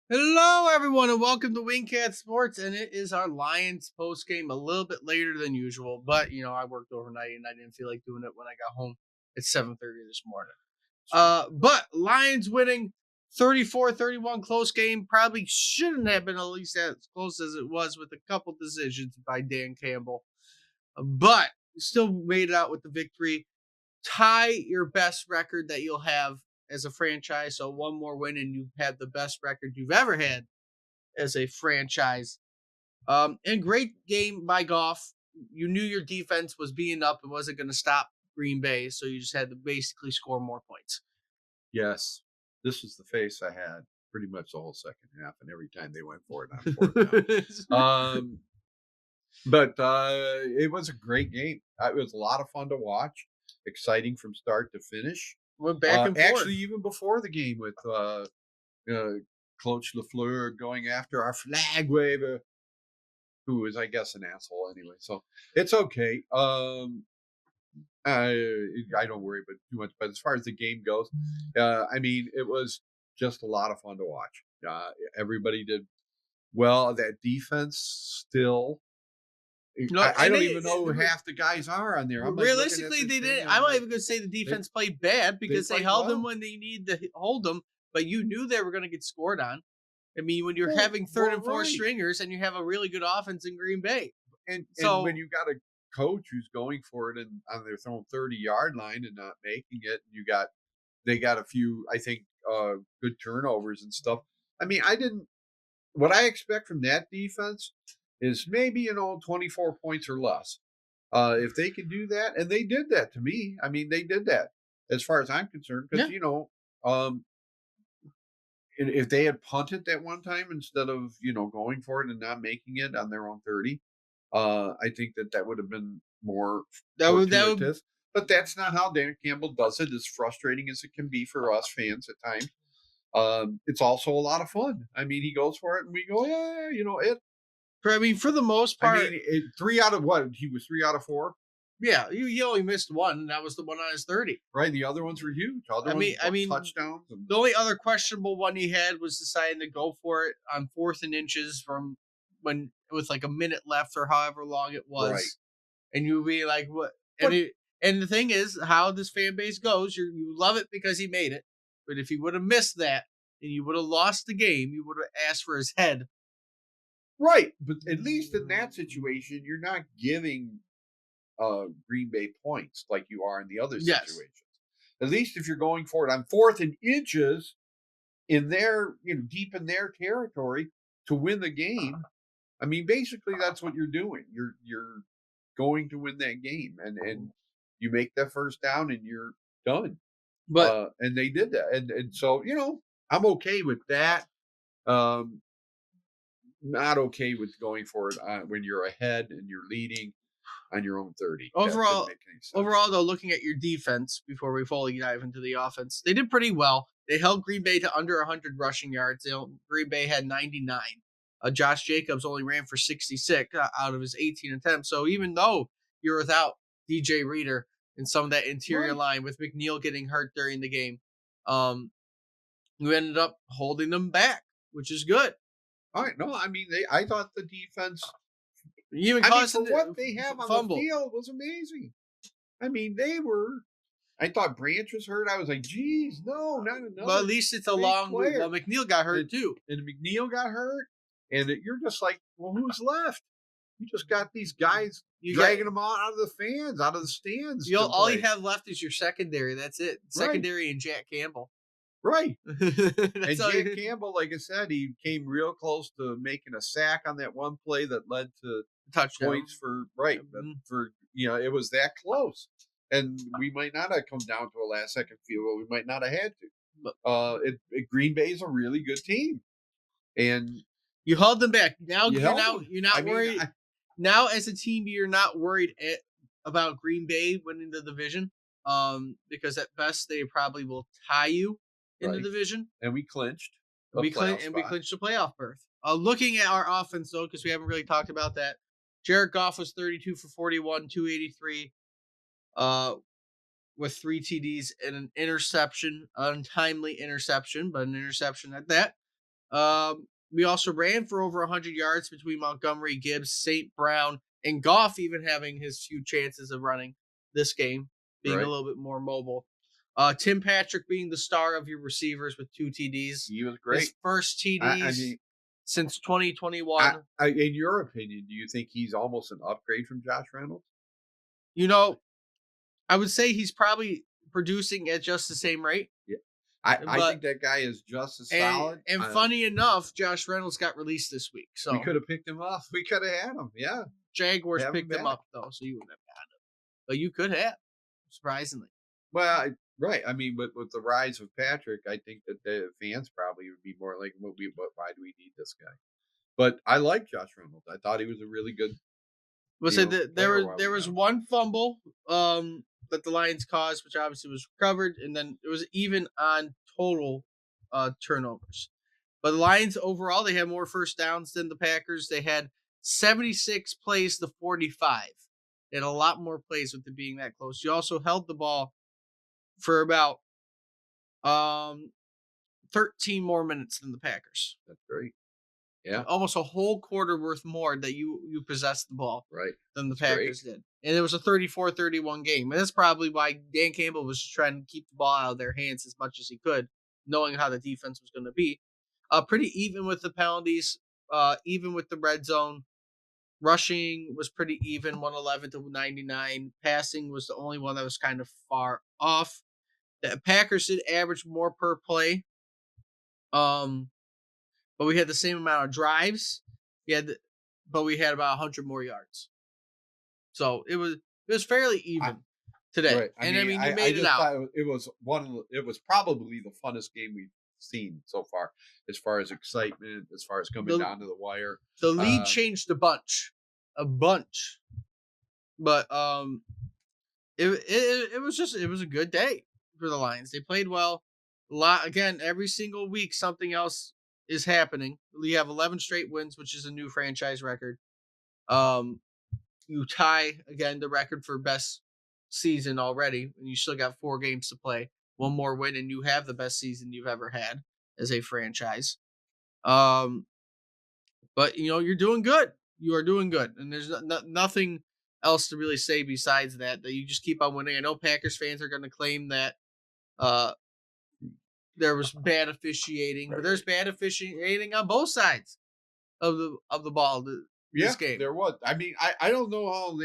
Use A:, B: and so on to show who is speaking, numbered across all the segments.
A: Hello, everyone, and welcome to Wingcat Sports. And it is our Lions post game a little bit later than usual, but I worked overnight and I didn't feel like doing it when I got home at 7:30 this morning. But Lions winning 34-31, close game. Probably shouldn't have been at least as close as it was with a couple decisions by Dan Campbell, but still made it out with the victory. Tie your best record that you'll have as a franchise. So one more win, and you've had the best record you've ever had as a franchise. And great game by Goff. You knew your defense was being up and wasn't going to stop Green Bay, so you just had to basically score more points.
B: Yes, this was the face I had pretty much the whole second half, and every time they went for it on fourth down. But it was a great game. It was a lot of fun to watch, exciting from start to finish.
A: Went back and forth.
B: Actually, even before the game, with Coach Lafleur going after our flag waver, who is, I guess, an asshole anyway. So it's okay. I don't worry about too much. But as far as the game goes, I mean, it was just a lot of fun to watch. Everybody did well. That defense still.
A: No,
B: I don't even know who half the guys are on there. I'm like
A: realistically, they didn't. I'm not even going to say the defense played bad because they held them when they need to hold them, but you knew they were going to get scored on. I mean, when you're having third and fourth stringers and you have a really good offense in Green Bay.
B: And when you got a coach who's going for it and on their own 30-yard line and not making it, and they got a few, I think, good turnovers and stuff. I mean, what I expect from that defense is maybe 24 points or less. If they can do that, and they did that to me. I mean, they did that as far as I'm concerned, because if they had punted that one time instead of going for it and not making it on their own 30, I think that would have been more fortuitous. But that's not how Dan Campbell does it. As frustrating as it can be for us fans at times, it's also a lot of fun. I mean, he goes for it, and we go, yeah, it.
A: I mean, for the most part,
B: I mean, 3 out of what? He was 3 out of 4.
A: Yeah, he only missed one, and that was the one on his 30.
B: Right, the other ones were huge. I mean, touchdowns.
A: The only other questionable one he had was deciding to go for it on 4th and inches from when it was like a minute left or however long it was,
B: right.
A: And you'd be like, "What?" And the thing is, how this fan base goes, you love it because he made it, but if he would have missed that and you would have lost the game, you would have asked for his head.
B: Right, but at least in that situation, you're not giving Green Bay points like you are in the other situations. At least if you're going for it on 4th and inches in their, deep in their territory to win the game. I mean, basically that's what you're doing. You're going to win that game, and you make that first down and you're done.
A: But
B: and they did that, and so I'm okay with that. Not okay with going for it when you're ahead and you're leading on your own 30.
A: Overall, though, looking at your defense before we fully dive into the offense, they did pretty well. They held Green Bay to under 100 rushing yards. Green Bay had 99. Josh Jacobs only ran for 66 out of his 18 attempts. So even though you're without DJ Reader and some of that interior line with McNeil getting hurt during the game, you ended up holding them back, which is good.
B: All right. No, I mean, I thought the defense,
A: even
B: for what they have on the field, was amazing. I mean, I thought Branch was hurt. I was like, geez, no, not another.
A: Well, at least it's a long player. Well, McNeil got hurt too.
B: And McNeil got hurt. And you're just like, well, who's left? You just got these guys dragging them out of the fans, out of the stands.
A: All you have left is your secondary. That's it. Secondary and Jack Campbell.
B: Right. And Jack Campbell, like I said, he came real close to making a sack on that one play that led to
A: touchdown
B: points for it was that close. And we might not have come down to a last second field goal. We might not have had to. But Green Bay is a really good team. And
A: you held them back. Now you're not worried. Now as a team, you're not worried about Green Bay winning the division. Because at best they probably will tie you in the division.
B: And we clinched.
A: We clinched the playoff berth. Looking at our offense, though, because we haven't really talked about that, Jared Goff was 32 for 41, 283, with 3 TDs and an interception, untimely interception, but an interception at that. We also ran for over 100 yards between Montgomery, Gibbs, St. Brown, and Goff, even having his few chances of running this game, being a
B: Right.
A: little bit more mobile. Tim Patrick being the star of your receivers with 2 TDs.
B: He was
A: His
B: great.
A: first
B: I
A: TDs
B: mean,
A: since 2021.
B: in your opinion, do you think he's almost an upgrade from Josh Reynolds?
A: You know, I would say he's probably producing at just the same rate,
B: Yeah. I
A: but
B: think that guy is just as
A: and
B: solid.
A: and funny enough, Josh Reynolds got released this week,
B: We
A: so
B: could have picked him up. We could have had him. Yeah.
A: Jaguars
B: Have him
A: picked him
B: back.
A: up though, so you wouldn't have got him, but you could have, surprisingly.
B: Well, right. I mean, with the rise of Patrick, I think that the fans probably would be more like, why do we need this guy? But I like Josh Reynolds. I thought he was a really good,
A: But said
B: player while
A: there
B: we
A: was
B: had him.
A: one fumble that the Lions caused, which obviously was recovered, and then it was even on total turnovers. But the Lions overall, they had more first downs than the Packers. They had 76 plays to 45. They had a lot more plays with it being that close. You also held the ball for about um 13 more minutes than the Packers.
B: That's great. Yeah.
A: Almost a whole quarter worth more that you possessed the ball
B: Right.
A: than the
B: That's great.
A: Packers did. And it was a 34-31 game. And that's probably why Dan Campbell was just trying to keep the ball out of their hands as much as he could, knowing how the defense was going to be. Pretty even with the penalties, even with the red zone. Rushing was pretty even, 111 to 99. Passing was the only one that was kind of far off. The Packers did average more per play. Um, but we had the same amount of drives. We had, but we had about 100 more yards. So it was fairly
B: I,
A: even today.
B: right. I
A: And I
B: mean,
A: mean, you
B: I
A: made it
B: just
A: out.
B: thought it was it was probably the funnest game we've seen so far as excitement, as far as coming
A: the
B: down to the wire.
A: The lead
B: Um,
A: changed a bunch. But it was just it was a good day for the Lions. They played well. A lot again. Every single week, something else is happening. We have 11 straight wins, which is a new franchise record. Um, you tie again the record for best season already, and you still got 4 games to play. One more win, and you have the best season you've ever had as a franchise. Um, but you're doing good. You are doing good, and there's nothing else to really say besides that. That you just keep on winning. I know Packers fans are going to claim that uh, there was bad officiating, but there's
B: right.
A: bad officiating on both sides of the ball
B: Yeah,
A: this game.
B: there was. I mean, I don't know how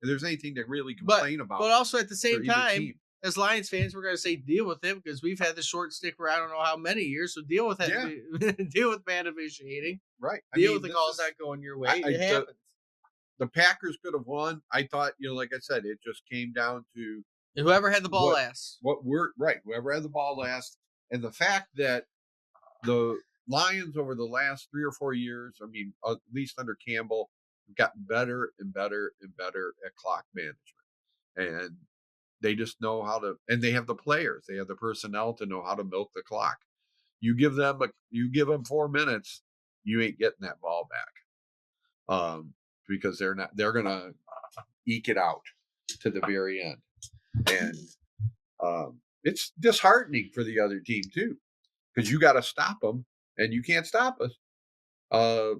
B: there's anything to really
A: But
B: complain about
A: but also at the
B: for
A: same
B: either
A: time,
B: team.
A: as Lions fans, we're gonna say deal with it because we've had the short stick for I don't know how many years. So deal with
B: Yeah,
A: it. Deal with bad officiating.
B: right. I
A: Deal with
B: mean,
A: the
B: this
A: calls
B: is
A: not going your way.
B: I
A: It
B: the
A: happens.
B: Packers could have won. I thought, like I said, it just came down to
A: And whoever had the ball
B: what
A: last.
B: we're right. Whoever had the ball last, and the fact that the Lions over the last 3 or 4 years, I mean, at least under Campbell, have gotten better and better and better at clock management, and they just know how to. And they have the players, they have the personnel to know how to milk the clock. You give them 4 minutes, you ain't getting that ball back, because they're gonna eke it out to the very end, and it's disheartening for the other team too, because you got to stop them, and you can't stop us. Uh,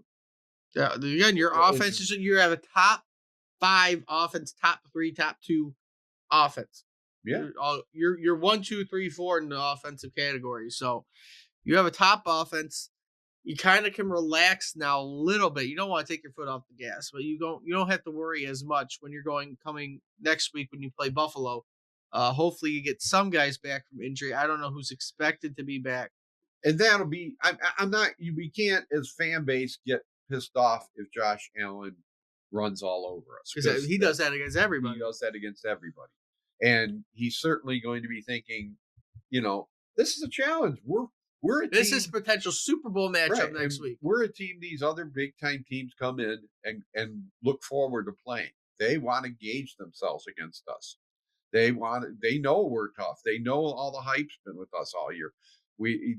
A: Yeah, again, your
B: it's
A: offense is you have a top 5 offense, top 3, top 2 offense.
B: yeah,
A: You're 1, 2, 3, 4 in the offensive category. So you have a top offense. You kind of can relax now a little bit. You don't want to take your foot off the gas, but you don't have to worry as much when you're coming next week when you play Buffalo. Hopefully you get some guys back from injury. I don't know who's expected to be back
B: and that'll be. I'm not. We can't, as fan base, get pissed off if Josh Allen runs all over us,
A: because he does that against
B: he
A: everybody.
B: does that against everybody, and he's certainly going to be thinking, this is a challenge. We're a
A: This is
B: team.
A: potential Super Bowl matchup
B: Right,
A: next
B: and
A: week.
B: we're a team these other big time teams come in and look forward to playing. They want to gauge themselves against us. They know we're tough. They know all the hype's been with us all year. We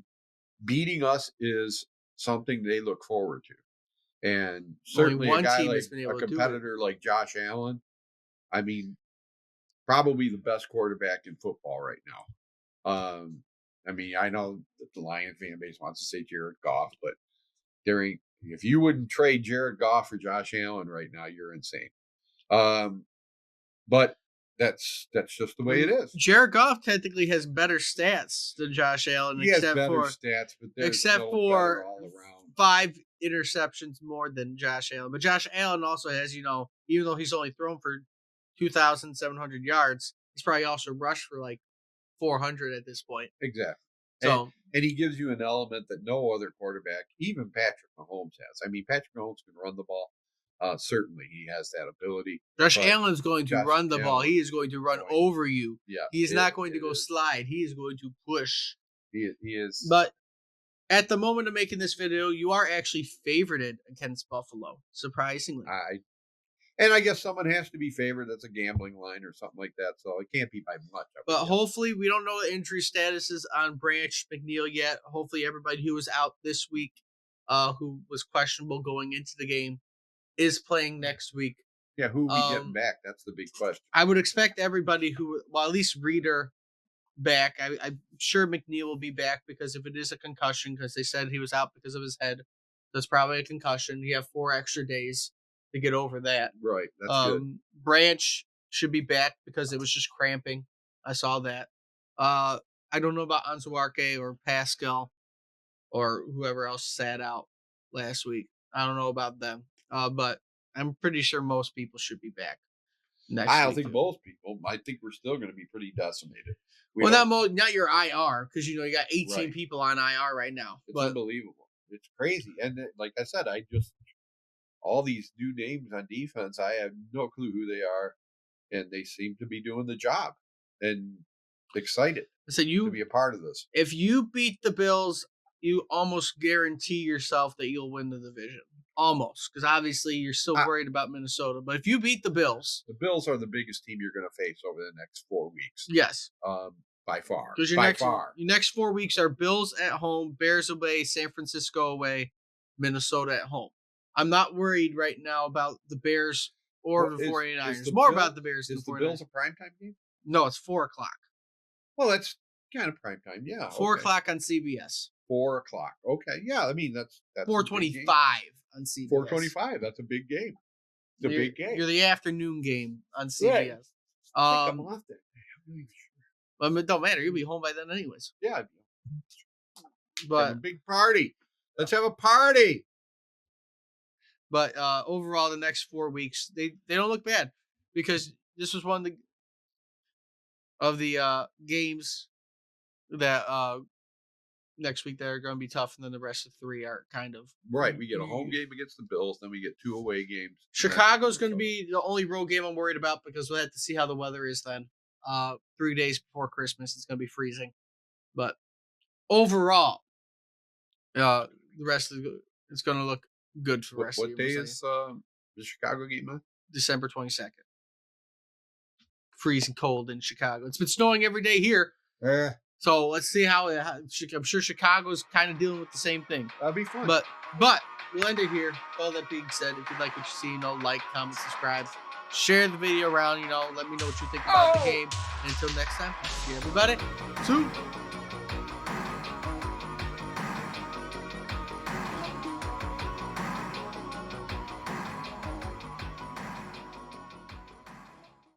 B: Beating us is something they look forward to. And
A: Only
B: certainly a
A: one
B: guy
A: team
B: like
A: has been
B: a
A: able to do it.
B: competitor like Josh Allen, I mean, probably the best quarterback in football right now. I mean, I know that the Lion fan base wants to say Jared Goff, but if you wouldn't trade Jared Goff for Josh Allen right now, you're insane. But that's just the way it is.
A: Jared Goff technically has better stats than Josh Allen,
B: He has better stats, but there's no better all around.
A: 5 interceptions more than Josh Allen. But Josh Allen also has, even though he's only thrown for 2,700 yards, he's probably also rushed for like 400 at this point.
B: Exactly.
A: So,
B: and he gives you an element that no other quarterback, even Patrick Mahomes, has. I mean, Patrick Mahomes can run the ball. Certainly, he has that ability.
A: Josh Allen's going to run the ball. He is going to run over you.
B: Yeah,
A: he is not going to go slide. He is going to push.
B: He is.
A: But at the moment of making this video, you are actually favorited against Buffalo, surprisingly.
B: I guess someone has to be favored. That's a gambling line or something like that. So it can't be by much.
A: But hopefully, we don't know the injury statuses on Branch McNeil yet. Hopefully, everybody who was out this week, who was questionable going into the game, is playing next week.
B: Yeah, who we getting back? That's the big question.
A: I would expect everybody at least Reader back. I'm sure McNeil will be back because if it is a concussion, because they said he was out because of his head, that's probably a concussion. You have 4 extra days to get over that.
B: Right. That's good.
A: Branch should be back because it was just cramping. I saw that. I don't know about Anzuarke or Pascal or whoever else sat out last week. I don't know about them. But I'm pretty sure most people should be back next week.
B: I don't think most people. I think we're still going to be pretty decimated.
A: Not your IR, because you got 18 people on IR right now.
B: It's unbelievable. It's crazy. And like I said, all these new names on defense, I have no clue who they are, and they seem to be doing the job and excited to be a part of this.
A: If you beat the Bills, you almost guarantee yourself that you'll win the division. Almost, because obviously you're still worried about Minnesota. But if you beat the Bills
B: are the biggest team you're going to face over the next 4 weeks.
A: Yes,
B: by far.
A: Because your next 4 weeks are Bills at home, Bears away, San Francisco away, Minnesota at home. I'm not worried right now about the Bears or the 49ers. About the Bears than the 49ers. Is
B: the Bills a primetime game?
A: No, it's 4 o'clock.
B: Well, that's kind of primetime, yeah.
A: 4 o'clock on CBS.
B: 4 o'clock. Okay, yeah. I mean that's
A: 4:25 on CBS.
B: 4:25. That's a big game. It's a big game.
A: You're the afternoon game on CBS.
B: Right. I think I'm off that day. I'm not even sure.
A: Well, it don't matter. You'll be home by then, anyways.
B: Yeah.
A: But
B: have a big party. Let's have a party.
A: But overall, the next 4 weeks they don't look bad because this was one of the games that next week that are going to be tough, and then the rest of 3 are kind of
B: right. We get a home game against the Bills, then we get 2 away games.
A: Chicago's going to be the only road game I'm worried about because we'll have to see how the weather is then. 3 days before Christmas, it's going to be freezing. But overall, the rest of it's going to look good for the rest of the year.
B: What day is the Chicago game on?
A: December 22nd. Freezing cold in Chicago. It's been snowing every day here. So let's see how I'm sure Chicago's kind of dealing with the same thing.
B: That'll be fun.
A: But we'll end it here. All that being said, if you like what you see, like, comment, subscribe, share the video around. Let me know what you think about the game. And until next time, see everybody. 2.